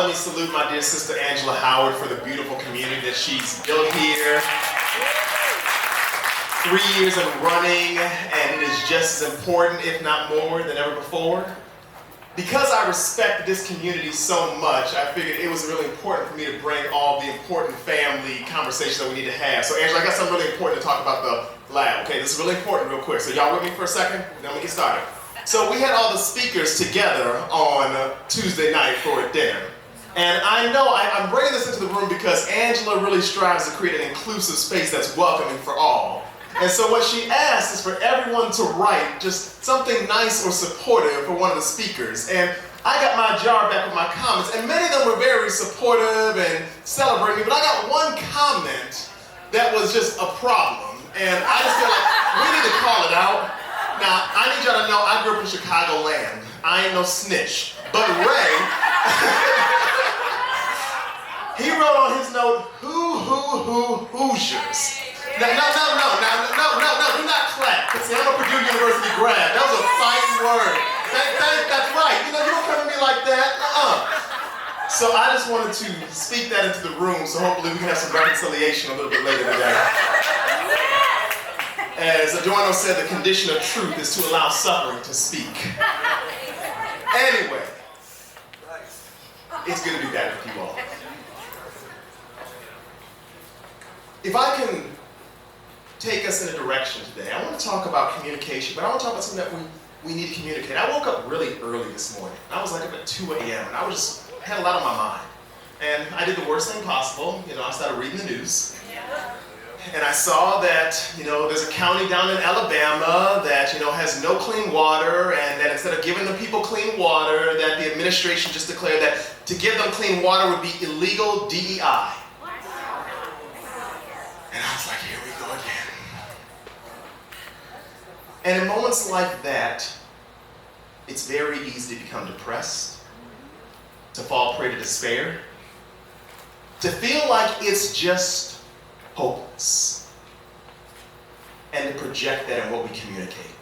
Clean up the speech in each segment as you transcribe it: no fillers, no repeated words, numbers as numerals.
let me salute my dear sister Angela Howard for the beautiful community that she's built here. 3 years of running, and it is just as important, if not more, than ever before. Because I respect this community so much, I figured it was really important for me to bring all the important family conversations that we need to have. So Angela, I got something really important to talk about the lab. Okay, this is really important real quick. So y'all with me for a second? Then we get started. So we had all the speakers together on Tuesday night for a dinner. And I know I'm bringing this into the room because Angela really strives to create an inclusive space that's welcoming for all. And so what she asked is for everyone to write just something nice or supportive for one of the speakers. And I got my jar back with my comments, and many of them were very supportive and celebrating me, but I got one comment that was just a problem. And I just feel like we need to call it out. Now, I need y'all to know I grew up in Chicagoland. I ain't no snitch. But Ray, he wrote on his note, Hoosiers. No, do not clap. See, I'm a Purdue University grad. That was a fighting word. That's right. You don't come to me like that. So I just wanted to speak that into the room, so hopefully we can have some reconciliation a little bit later today. As Joinery said, the condition of truth is to allow suffering to speak. Anyway, it's good to be back with you all. If I can take us in a direction today, I want to talk about communication, but I want to talk about something that we need to communicate. I woke up really early this morning. I was like up at 2 a.m. and I had a lot on my mind. And I did the worst thing possible. I started reading the news. And I saw that, there's a county down in Alabama that, has no clean water, and that instead of giving the people clean water, that the administration just declared that to give them clean water would be illegal DEI. And I was like, here we go again. And in moments like that, it's very easy to become depressed, to fall prey to despair, to feel like it's just hopeless, and to project that in what we communicate.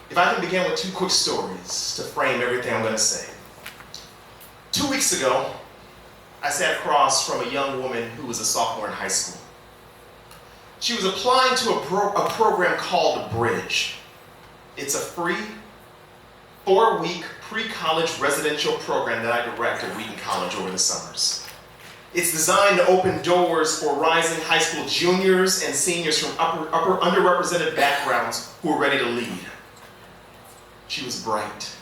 If I can begin with 2 quick stories to frame everything I'm going to say. 2 weeks ago, I sat across from a young woman who was a sophomore in high school. She was applying to a program called Bridge. It's a free 4-week pre-college residential program that I direct at Wheaton College over the summers. It's designed to open doors for rising high school juniors and seniors from upper underrepresented backgrounds who are ready to lead. She was bright.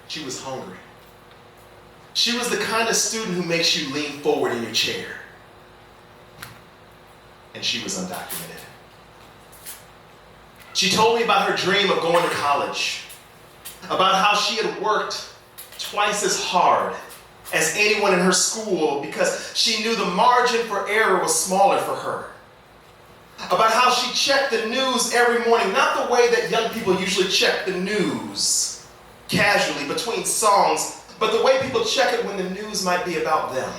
She was hungry. She was the kind of student who makes you lean forward in your chair. And she was undocumented. She told me about her dream of going to college, about how she had worked twice as hard as anyone in her school because she knew the margin for error was smaller for her, about how she checked the news every morning, not the way that young people usually check the news, casually between songs, but the way people check it when the news might be about them,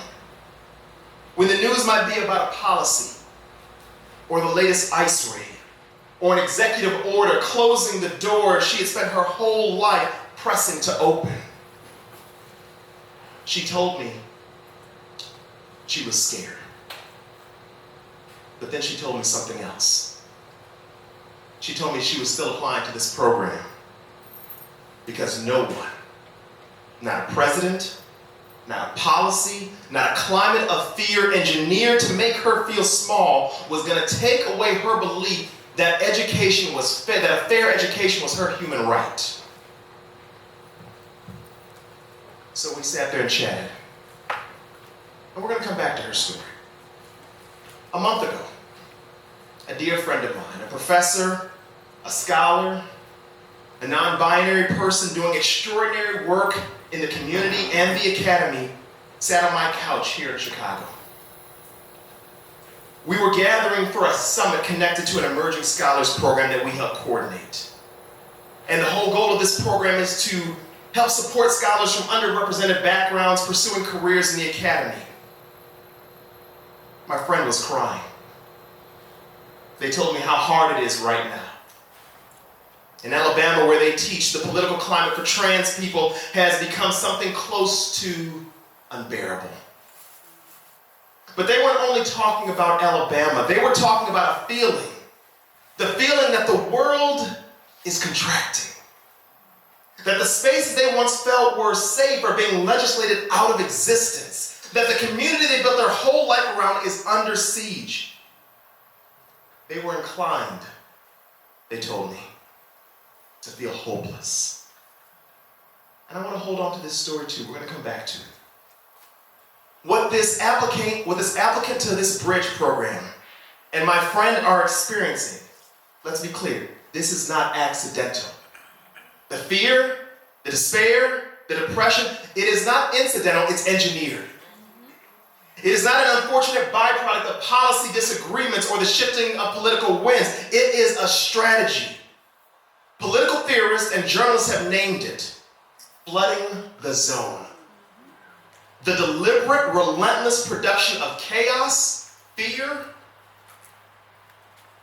when the news might be about a policy, or the latest ICE raid, or an executive order closing the door she had spent her whole life pressing to open. She told me she was scared. But then she told me something else. She told me she was still applying to this program because no one, not a president, not a policy, not a climate of fear engineered to make her feel small was going to take away her belief that education was fair, that a fair education was her human right. So we sat there and chatted. And we're going to come back to her story. A month ago, a dear friend of mine, a professor, a scholar, a non-binary person doing extraordinary work in the community and the academy, sat on my couch here in Chicago. We were gathering for a summit connected to an emerging scholars program that we help coordinate. And the whole goal of this program is to help support scholars from underrepresented backgrounds pursuing careers in the academy. My friend was crying. They told me how hard it is right now. In Alabama, where they teach, the political climate for trans people has become something close to unbearable. But they weren't only talking about Alabama. They were talking about a feeling. The feeling that the world is contracting. That the spaces they once felt were safe are being legislated out of existence. That the community they built their whole life around is under siege. They were inclined, they told me, to feel hopeless. And I want to hold on to this story too. We're going to come back to it. What this applicant to this bridge program and my friend are experiencing, let's be clear, this is not accidental. The fear, the despair, the depression, it is not incidental, it's engineered. It is not an unfortunate byproduct of policy disagreements or the shifting of political winds. It is a strategy. Political theorists and journalists have named it flooding the zone. The deliberate, relentless production of chaos, fear.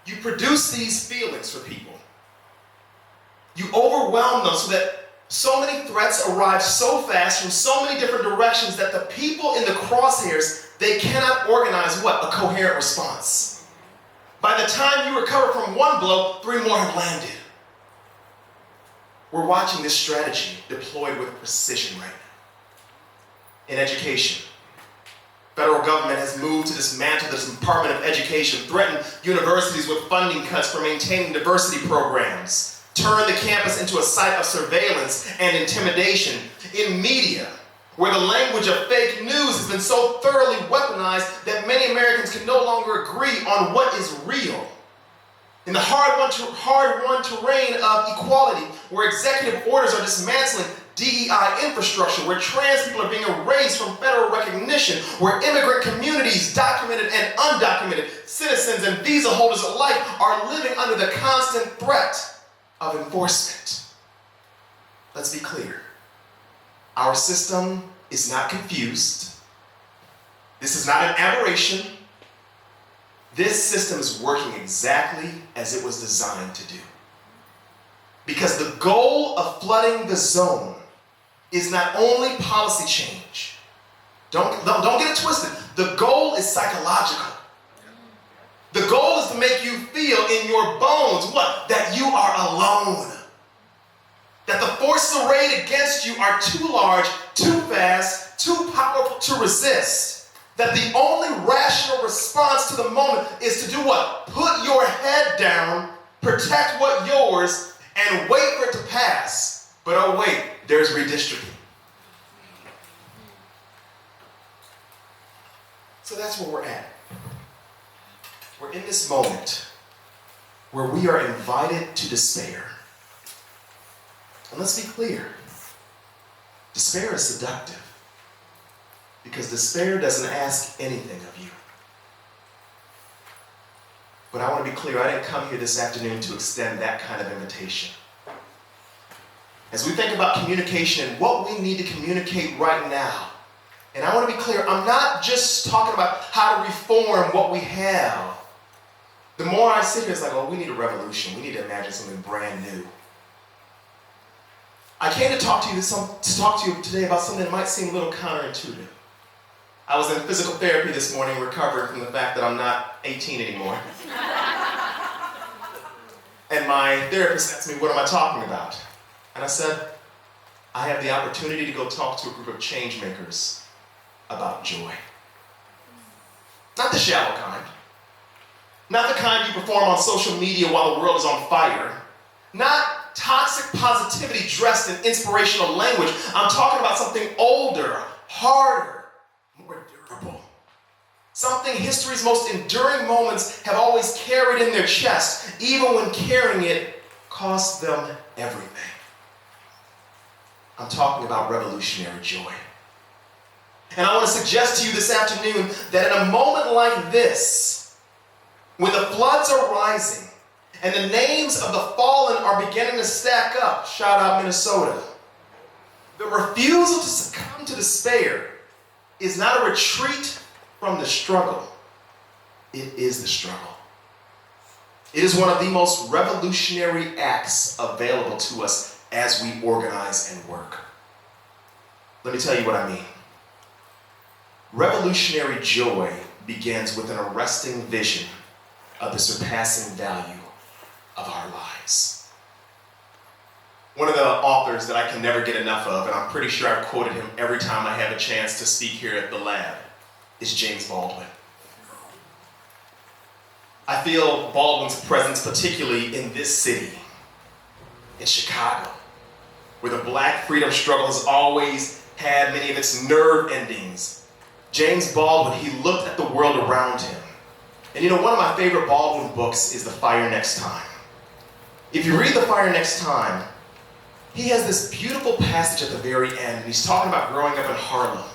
You produce these feelings for people. You overwhelm them so that so many threats arrive so fast from so many different directions that the people in the crosshairs, they cannot organize what? A coherent response. By the time you recover from one blow, 3 more have landed. We're watching this strategy deployed with precision right now. In education, federal government has moved to dismantle the Department of Education, threaten universities with funding cuts for maintaining diversity programs, turn the campus into a site of surveillance and intimidation. In media, where the language of fake news has been so thoroughly weaponized that many Americans can no longer agree on what is real. In the hard-won terrain of equality, where executive orders are dismantling DEI infrastructure, where trans people are being erased from federal recognition, where immigrant communities, documented and undocumented, citizens and visa holders alike are living under the constant threat of enforcement. Let's be clear. Our system is not confused. This is not an aberration. This system is working exactly as it was designed to do. Because the goal of flooding the zone is not only policy change. Don't get it twisted. The goal is psychological. The goal is to make you feel in your bones what? That you are alone. That the forces arrayed against you are too large, too fast, too powerful to resist. That the only rational response to the moment is to do what? Put your head down, protect what's yours, and wait for it to pass. But oh wait, there's redistricting. So that's where we're at. We're in this moment where we are invited to despair. And let's be clear, despair is seductive because despair doesn't ask anything of you. But I want to be clear, I didn't come here this afternoon to extend that kind of invitation. As we think about communication and what we need to communicate right now, and I want to be clear, I'm not just talking about how to reform what we have. The more I sit here, it's like, oh, we need a revolution. We need to imagine something brand new. I came to talk to you today about something that might seem a little counterintuitive. I was in physical therapy this morning, recovering from the fact that I'm not 18 anymore. And my therapist asked me, what am I talking about? And I said, I have the opportunity to go talk to a group of change makers about joy. Not the shallow kind. Not the kind you perform on social media while the world is on fire. Not toxic positivity dressed in inspirational language. I'm talking about something older, harder, more durable. Something history's most enduring moments have always carried in their chest, even when carrying it cost them everything. I'm talking about revolutionary joy. And I want to suggest to you this afternoon that in a moment like this, when the floods are rising and the names of the fallen are beginning to stack up, shout out Minnesota, the refusal to succumb to despair is not a retreat from the struggle. It is the struggle. It is one of the most revolutionary acts available to us as we organize and work. Let me tell you what I mean. Revolutionary joy begins with an arresting vision of the surpassing value of our lives. One of the authors that I can never get enough of, and I'm pretty sure I've quoted him every time I have a chance to speak here at the lab, is James Baldwin. I feel Baldwin's presence particularly in this city, in Chicago, where the Black freedom struggle has always had many of its nerve endings. James Baldwin, he looked at the world around him. And you know, one of my favorite Baldwin books is The Fire Next Time. If you read The Fire Next Time, he has this beautiful passage at the very end, and he's talking about growing up in Harlem.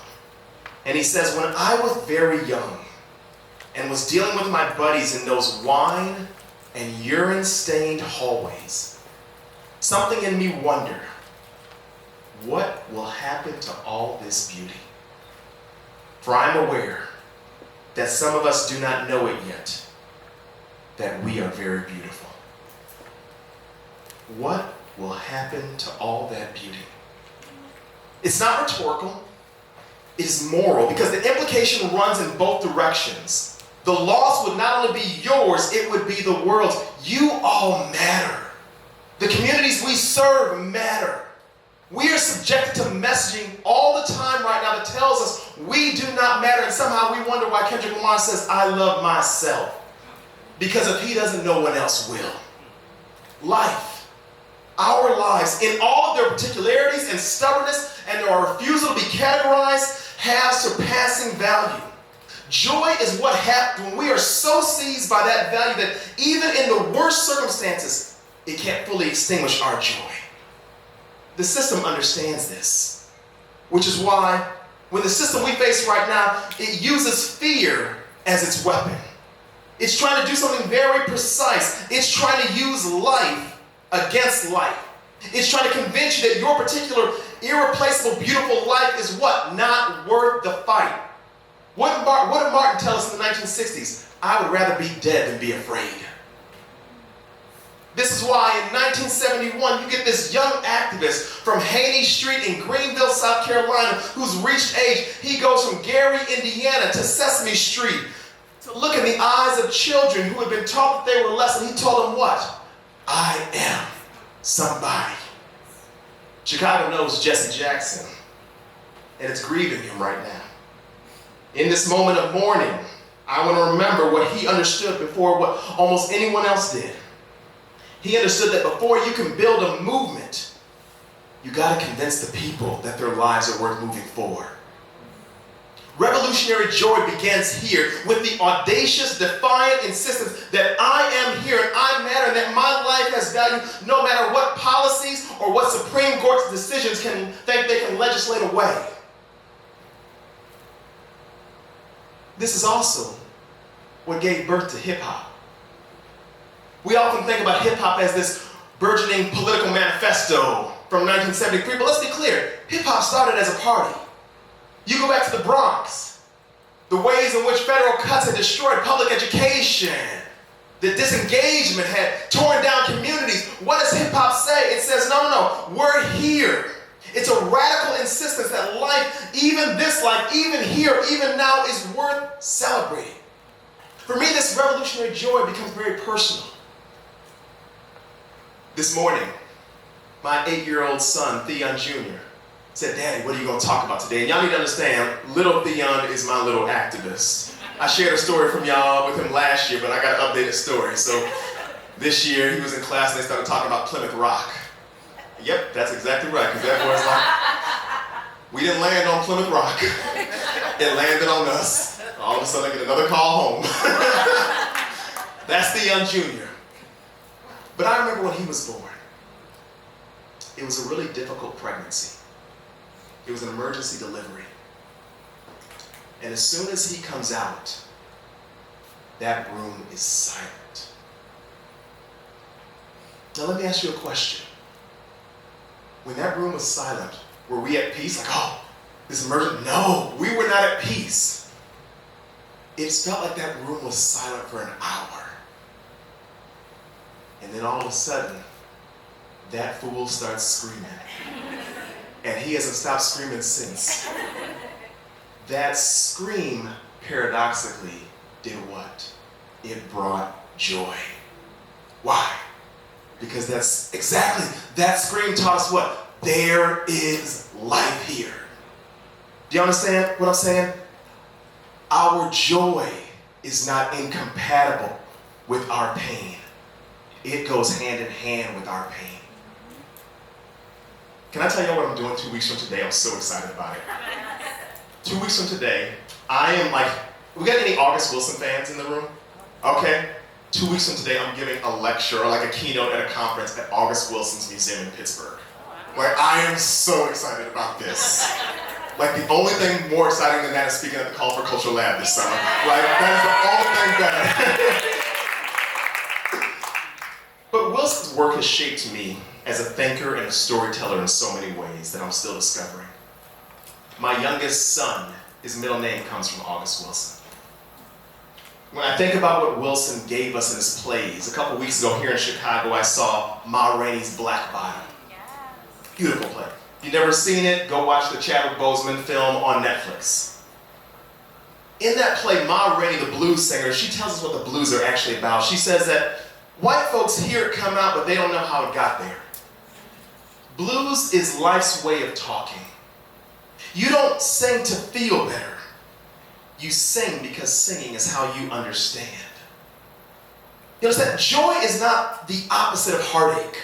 And he says, when I was very young and was dealing with my buddies in those wine and urine-stained hallways, something in me wondered, what will happen to all this beauty? For I'm aware that some of us do not know it yet, that we are very beautiful. What will happen to all that beauty? It's not rhetorical, it is moral, because the implication runs in both directions. The loss would not only be yours, it would be the world's. You all matter. The communities we serve matter. We are subjected to messaging all the time right now that tells us we do not matter, and somehow we wonder why Kendrick Lamar says, I love myself. Because if he doesn't, no one else will. Life, our lives, in all of their particularities and stubbornness and their refusal to be categorized, have surpassing value. Joy is what happens when we are so seized by that value that even in the worst circumstances, it can't fully extinguish our joy. The system understands this, which is why when the system we face right now, it uses fear as its weapon. It's trying to do something very precise. It's trying to use life against life. It's trying to convince you that your particular irreplaceable, beautiful life is what? Not worth the fight. What did Martin tell us in the 1960s? I would rather be dead than be afraid. This is why in 1971, you get this young activist from Haney Street in Greenville, South Carolina, who's reached age. He goes from Gary, Indiana to Sesame Street to look in the eyes of children who had been taught that they were less, and he told them what? I am somebody. Chicago knows Jesse Jackson, and it's grieving him right now. In this moment of mourning, I want to remember what he understood before what almost anyone else did. He understood that before you can build a movement, you got to convince the people that their lives are worth moving forward. Revolutionary joy begins here with the audacious, defiant insistence that I am here and I matter and that my life has value no matter what policies or what Supreme Court's decisions can think they can legislate away. This is also what gave birth to hip-hop. We often think about hip-hop as this burgeoning political manifesto from 1973, but let's be clear, hip-hop started as a party. You go back to the Bronx, the ways in which federal cuts had destroyed public education, the disengagement had torn down communities. What does hip-hop say? It says, no, we're here. It's a radical insistence that life, even this life, even here, even now, is worth celebrating. For me, this revolutionary joy becomes very personal. This morning, my 8-year-old son, Theon Jr., said, Daddy, what are you going to talk about today? And y'all need to understand, little Theon is my little activist. I shared a story from y'all with him last year, but I got an updated story. So this year, he was in class and they started talking about Plymouth Rock. Yep, that's exactly right, because that boy's like, we didn't land on Plymouth Rock. It landed on us. All of a sudden, I get another call home. That's Theon Jr. But I remember when he was born. It was a really difficult pregnancy. It was an emergency delivery. And as soon as he comes out, that room is silent. Now let me ask you a question. When that room was silent, were we at peace? Like, oh, this emergency? No, we were not at peace. It felt like that room was silent for an hour. And then all of a sudden, that fool starts screaming. And he hasn't stopped screaming since. That scream, paradoxically, did what? It brought joy. Why? Because that scream taught us what? There is life here. Do you understand what I'm saying? Our joy is not incompatible with our pain. It goes hand in hand with our pain. Can I tell you what I'm doing 2 weeks from today? I'm so excited about it. 2 weeks from today, I am we got any August Wilson fans in the room? Okay. 2 weeks from today, I'm giving a lecture, or like a keynote at a conference at August Wilson's Museum in Pittsburgh. Like, I am so excited about this. Like, the only thing more exciting than that is speaking at the Call for Culture Lab this summer. Like, that is the only thing better. But Wilson's work has shaped me as a thinker and a storyteller in so many ways that I'm still discovering. My youngest son, his middle name comes from August Wilson. When I think about what Wilson gave us in his plays, a couple weeks ago here in Chicago, I saw Ma Rainey's Black Bottom. Beautiful play. If you've never seen it, go watch the Chadwick Boseman film on Netflix. In that play, Ma Rainey, the blues singer, she tells us what the blues are actually about. She says that white folks hear it come out, but they don't know how it got there. Blues is life's way of talking. You don't sing to feel better. You sing because singing is how you understand. You understand? Joy is not the opposite of heartache.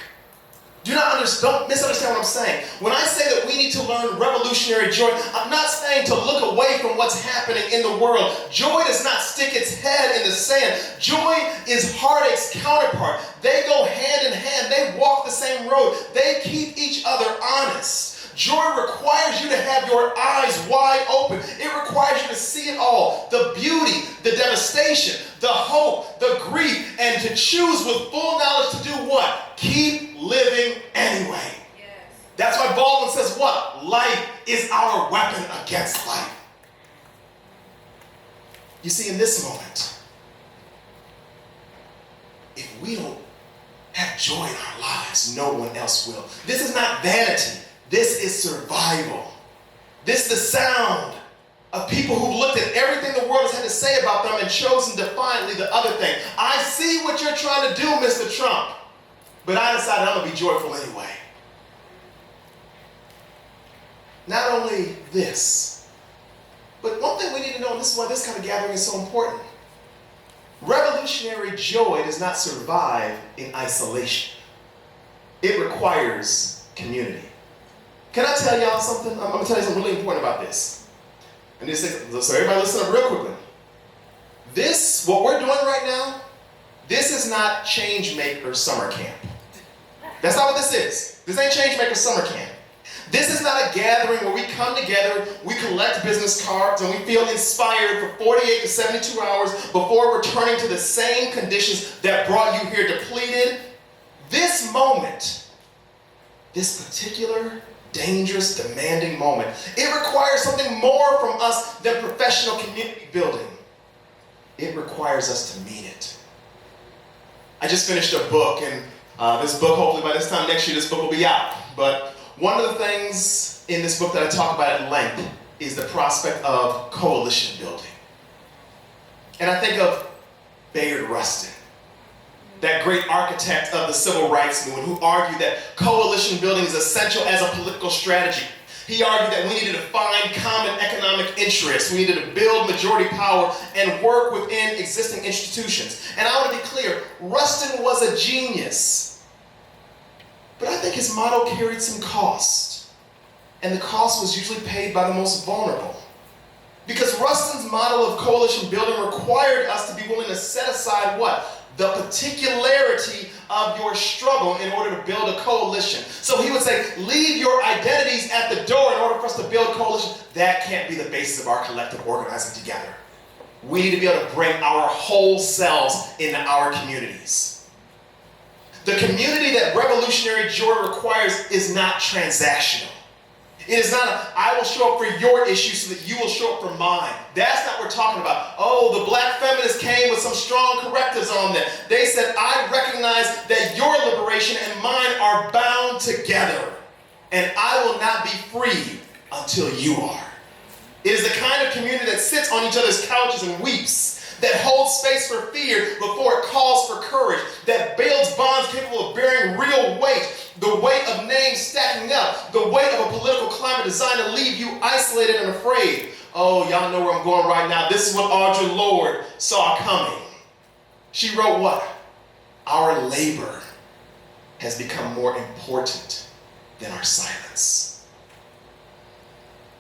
Don't misunderstand what I'm saying. When I say that we need to learn revolutionary joy, I'm not saying to look away from what's happening in the world. Joy does not stick its head in the sand. Joy is heartache's counterpart. They go hand in hand. They walk the same road. They keep each other honest. Joy requires you to have your eyes wide open. It requires you to see it all. The beauty, the devastation, the hope, the grief, and to choose with full knowledge to do what? Keep living anyway. Yes. That's why Baldwin says what? Life is our weapon against life. You see, in this moment, if we don't have joy in our lives, no one else will. This is not vanity. This is survival. This is the sound of people who've looked at everything the world has had to say about them and chosen defiantly the other thing. I see what you're trying to do, Mr. Trump, but I decided I'm going to be joyful anyway. Not only this, but one thing we need to know, and this is why this kind of gathering is so important. Revolutionary joy does not survive in isolation. It requires community. Can I tell y'all something? I'm going to tell you something really important about this. And so everybody listen up real quickly. What we're doing right now, this is not Changemaker summer camp. That's not what this is. This ain't Changemaker summer camp. This is not a gathering where we come together, we collect business cards, and we feel inspired for 48 to 72 hours before returning to the same conditions that brought you here depleted. This moment, this particular dangerous, demanding moment, it requires something more from us than professional community building. It requires us to mean it. I just finished a book, and this book, hopefully by this time next year, this book will be out. But one of the things in this book that I talk about at length is the prospect of coalition building. And I think of Bayard Rustin, that great architect of the civil rights movement, who argued that coalition building is essential as a political strategy. He argued that we needed to find common economic interests. We needed to build majority power and work within existing institutions. And I want to be clear, Rustin was a genius. But I think his model carried some cost. And the cost was usually paid by the most vulnerable. Because Rustin's model of coalition building required us to be willing to set aside what? The particularity of your struggle in order to build a coalition. So he would say, leave your identities at the door in order for us to build a coalition. That can't be the basis of our collective organizing together. We need to be able to bring our whole selves into our communities. The community that revolutionary joy requires is not transactional. It is not I will show up for your issue so that you will show up for mine. That's not what we're talking about. Oh, the black feminists came with some strong correctives on them. They said, I recognize that your liberation and mine are bound together, and I will not be free until you are. It is the kind of community that sits on each other's couches and weeps, that holds space for fear before it calls for courage, that builds bonds capable of bearing real weight, the weight of names stacking up, the weight of a political climate designed to leave you isolated and afraid. Oh, y'all know where I'm going right now. This is what Audre Lorde saw coming. She wrote what? Our labor has become more important than our silence.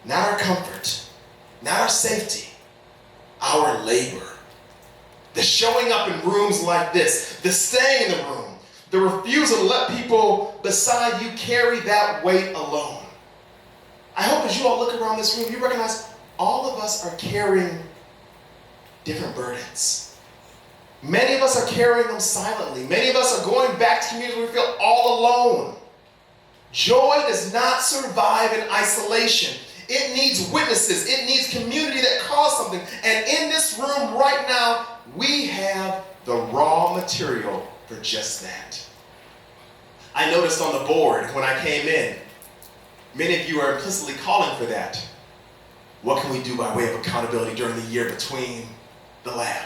Not our comfort, not our safety, our labor. The showing up in rooms like this, the staying in the room, the refusal to let people beside you carry that weight alone. I hope as you all look around this room, you recognize all of us are carrying different burdens. Many of us are carrying them silently. Many of us are going back to communities where we feel all alone. Joy does not survive in isolation. It needs witnesses. It needs community that cause something. And in this room right now, we have the raw material for just that. I noticed on the board when I came in, many of you are implicitly calling for that. What can we do by way of accountability during the year between the lab?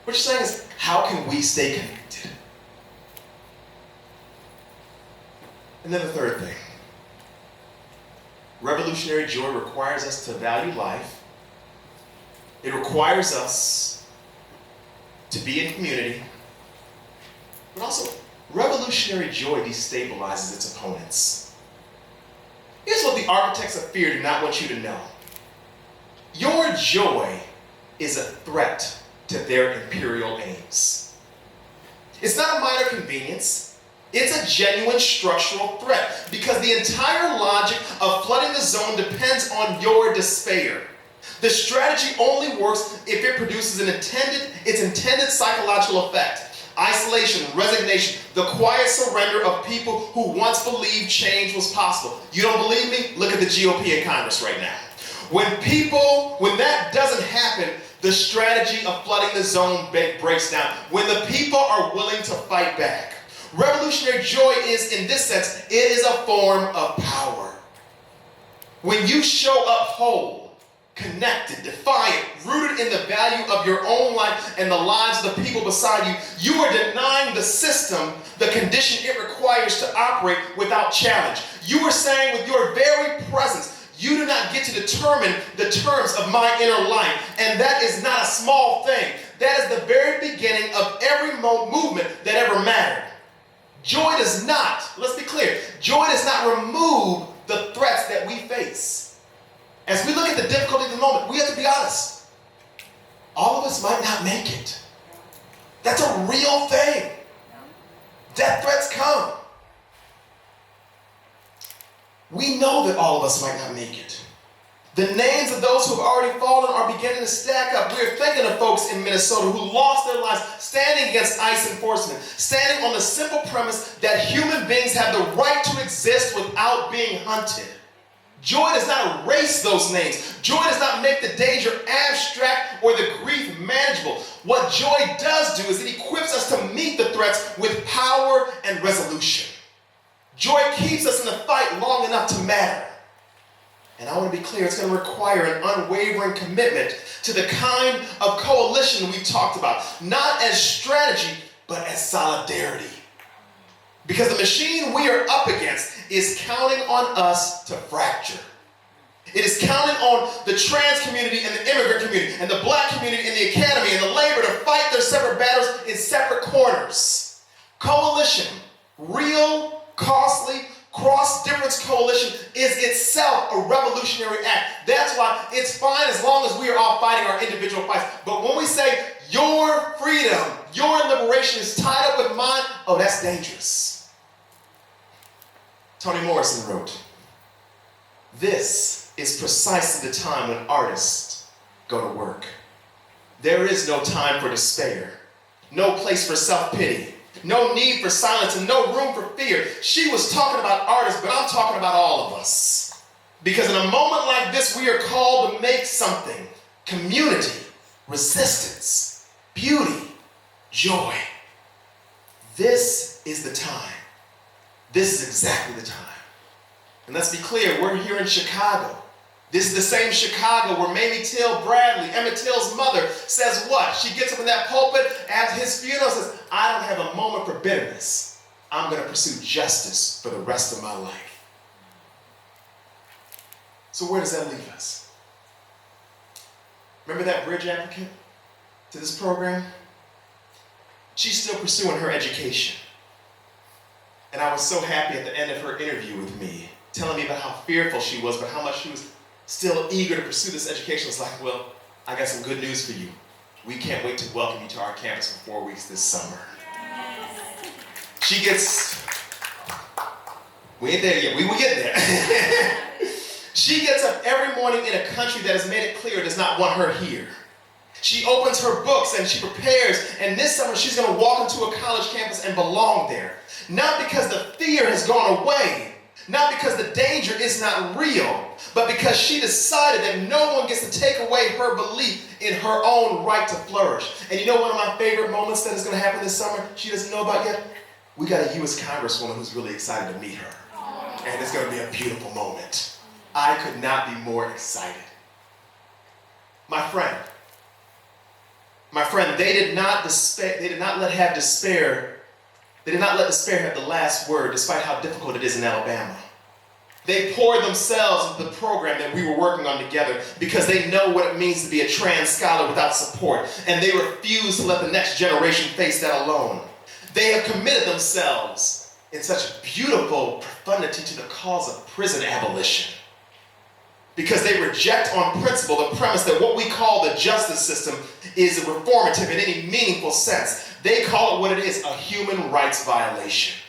What you're saying is, how can we stay connected? And then the third thing. Revolutionary joy requires us to value life. It requires us to be in community. But also, revolutionary joy destabilizes its opponents. Here's what the architects of fear do not want you to know. Your joy is a threat to their imperial aims. It's not a minor convenience. It's a genuine structural threat because the entire logic of flooding the zone depends on your despair. The strategy only works if it produces its intended psychological effect. Isolation, resignation, the quiet surrender of people who once believed change was possible. You don't believe me? Look at the GOP in Congress right now. When that doesn't happen, the strategy of flooding the zone breaks down. When the people are willing to fight back. Revolutionary joy is, in this sense, it is a form of power. When you show up whole, connected, defiant, rooted in the value of your own life and the lives of the people beside you, you are denying the system the condition it requires to operate without challenge. You are saying with your very presence, you do not get to determine the terms of my inner life. And that is not a small thing. That is the very beginning of every movement that ever mattered. Joy does not, let's be clear, joy does not remove the threats that we face. As we look at the difficulty of the moment, we have to be honest. All of us might not make it. That's a real thing. Death threats come. We know that all of us might not make it. The names of those who have already fallen are beginning to stack up. We're thinking of folks in Minnesota who lost their lives standing against ICE enforcement, standing on the simple premise that human beings have the right to exist without being hunted. Joy does not erase those names. Joy does not make the danger abstract or the grief manageable. What joy does do is it equips us to meet the threats with power and resolution. Joy keeps us in the fight long enough to matter. And I want to be clear, it's going to require an unwavering commitment to the kind of coalition we talked about, not as strategy, but as solidarity. Because the machine we are up against is counting on us to fracture. It is counting on the trans community and the immigrant community and the black community and the academy and the labor to fight their separate battles in separate corners. Coalition, real, costly, cross-difference coalition is itself a revolutionary act. That's why it's fine as long as we are all fighting our individual fights. But when we say your freedom, your liberation is tied up with mine, oh, that's dangerous. Toni Morrison wrote, "This is precisely the time when artists go to work. There is no time for despair, no place for self-pity, no need for silence, and no room for fear." She was talking about artists, but I'm talking about all of us. Because in a moment like this, we are called to make something. Community, resistance, beauty, joy. This is the time. This is exactly the time. And let's be clear, we're here in Chicago. This is the same Chicago where Mamie Till Bradley, Emmett Till's mother, says what? She gets up in that pulpit at his funeral and says, I don't have a moment for bitterness. I'm going to pursue justice for the rest of my life. So where does that leave us? Remember that bridge applicant to this program? She's still pursuing her education. And I was so happy at the end of her interview with me, telling me about how fearful she was, but how much she was still eager to pursue this education. It's like, well, I got some good news for you. We can't wait to welcome you to our campus for 4 weeks this summer. She gets, we ain't there yet, we will get there. She gets up every morning in a country that has made it clear it does not want her here. She opens her books and she prepares, and this summer she's going to walk into a college campus and belong there. Not because the fear has gone away, not because the danger is not real, but because she decided that no one gets to take away her belief in her own right to flourish. And you know one of my favorite moments that is going to happen this summer, she doesn't know about yet? We got a U.S. Congresswoman who's really excited to meet her. And it's going to be a beautiful moment. I could not be more excited. My friend, they did not let despair have the last word, despite how difficult it is in Alabama. They poured themselves into the program that we were working on together because they know what it means to be a trans scholar without support, and they refuse to let the next generation face that alone. They have committed themselves in such beautiful profundity to the cause of prison abolition because they reject on principle the premise that what we call the justice system is reformative in any meaningful sense. They call it what it is, a human rights violation.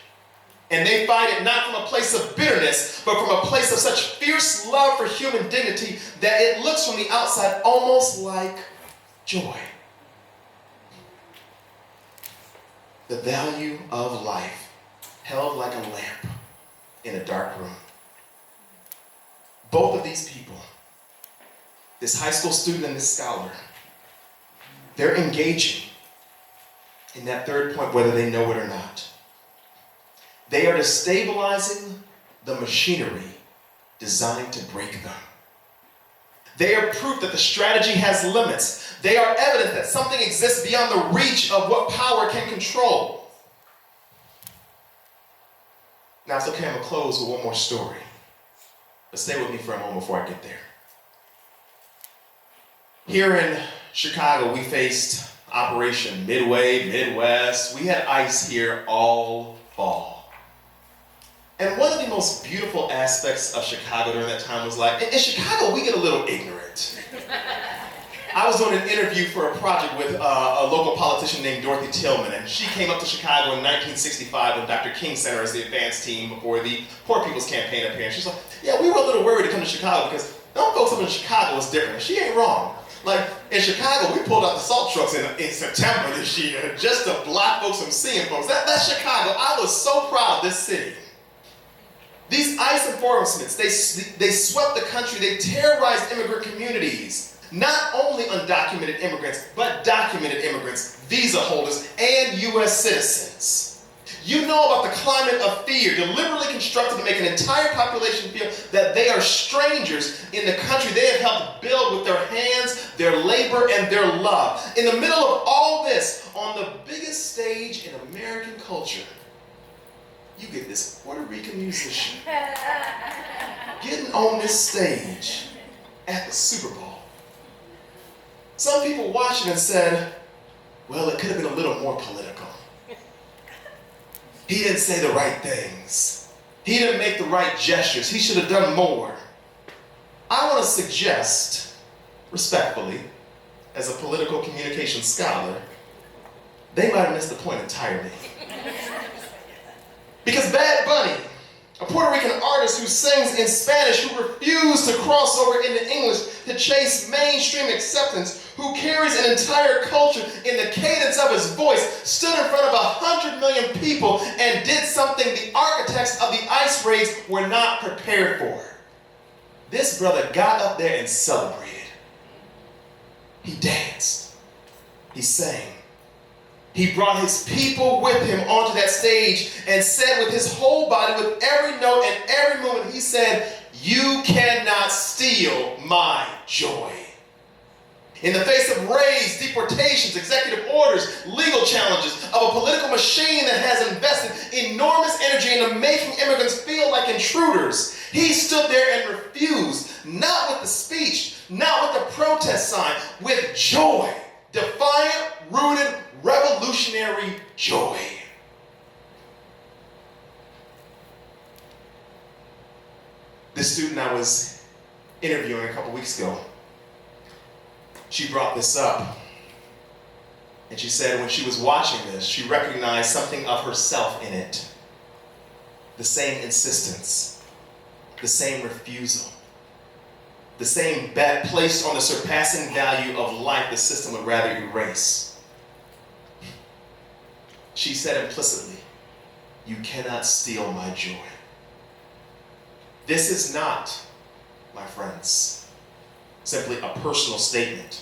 And they find it not from a place of bitterness, but from a place of such fierce love for human dignity that it looks from the outside almost like joy. The value of life held like a lamp in a dark room. Both of these people, this high school student and this scholar, they're engaging in that third point, whether they know it or not. They are destabilizing the machinery designed to break them. They are proof that the strategy has limits. They are evidence that something exists beyond the reach of what power can control. Now it's okay, I'm going to close with one more story. But stay with me for a moment before I get there. Here in Chicago, we faced Operation Midway, Midwest. We had ice here all fall. And one of the most beautiful aspects of Chicago during that time was like, in Chicago, we get a little ignorant. I was doing an interview for a project with a local politician named Dorothy Tillman, and she came up to Chicago in 1965 when Dr. King sent her as the advance team for the Poor People's Campaign up here. And she's like, yeah, we were a little worried to come to Chicago because them folks up in Chicago is different. She ain't wrong. Like, in Chicago, we pulled out the salt trucks in September this year just to block folks from seeing folks. That's Chicago. I was so proud of this city. These ICE enforcements, they swept the country. They terrorized immigrant communities. Not only undocumented immigrants, but documented immigrants, visa holders, and U.S. citizens. You know about the climate of fear deliberately constructed to make an entire population feel that they are strangers in the country they have helped build with their hands, their labor, and their love. In the middle of all this, on the biggest stage in American culture, you get this Puerto Rican musician getting on this stage at the Super Bowl. Some people watched it and said, well, it could have been a little more political. He didn't say the right things. He didn't make the right gestures. He should have done more. I want to suggest, respectfully, as a political communication scholar, they might have missed the point entirely. Because Bad Bunny, a Puerto Rican artist who sings in Spanish, who refused to cross over into English to chase mainstream acceptance, who carries an entire culture in the cadence of his voice, stood in front of 100 million people and did something the architects of the ICE raids were not prepared for. this brother got up there and celebrated. He danced. He sang. He brought his people with him onto that stage and said with his whole body, with every note and every movement, he said, "You cannot steal my joy." In the face of raids, deportations, executive orders, legal challenges of a political machine that has invested enormous energy into making immigrants feel like intruders, he stood there and refused, not with the speech, not with the protest sign, with joy, defiant, rooted, revolutionary joy. This student I was interviewing a couple weeks ago, she brought this up, and she said when she was watching this, she recognized something of herself in it. The same insistence, the same refusal, the same bet placed on the surpassing value of life the system would rather erase. She said implicitly, "You cannot steal my joy." This is not, my friends, simply a personal statement.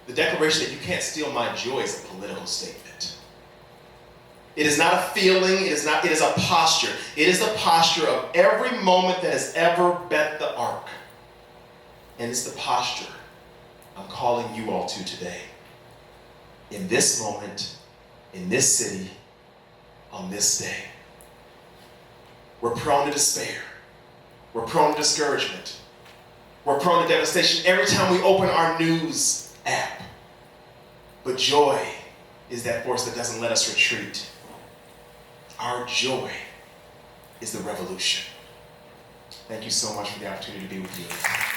The declaration that you can't steal my joy is a political statement. It is not a feeling, it is a posture. It is the posture of every moment that has ever bent the arc. And it's the posture I'm calling you all to today. In this moment, in this city, on this day. We're prone to despair. We're prone to discouragement. We're prone to devastation every time we open our news app. But joy is that force that doesn't let us retreat. Our joy is the revolution. Thank you so much for the opportunity to be with you.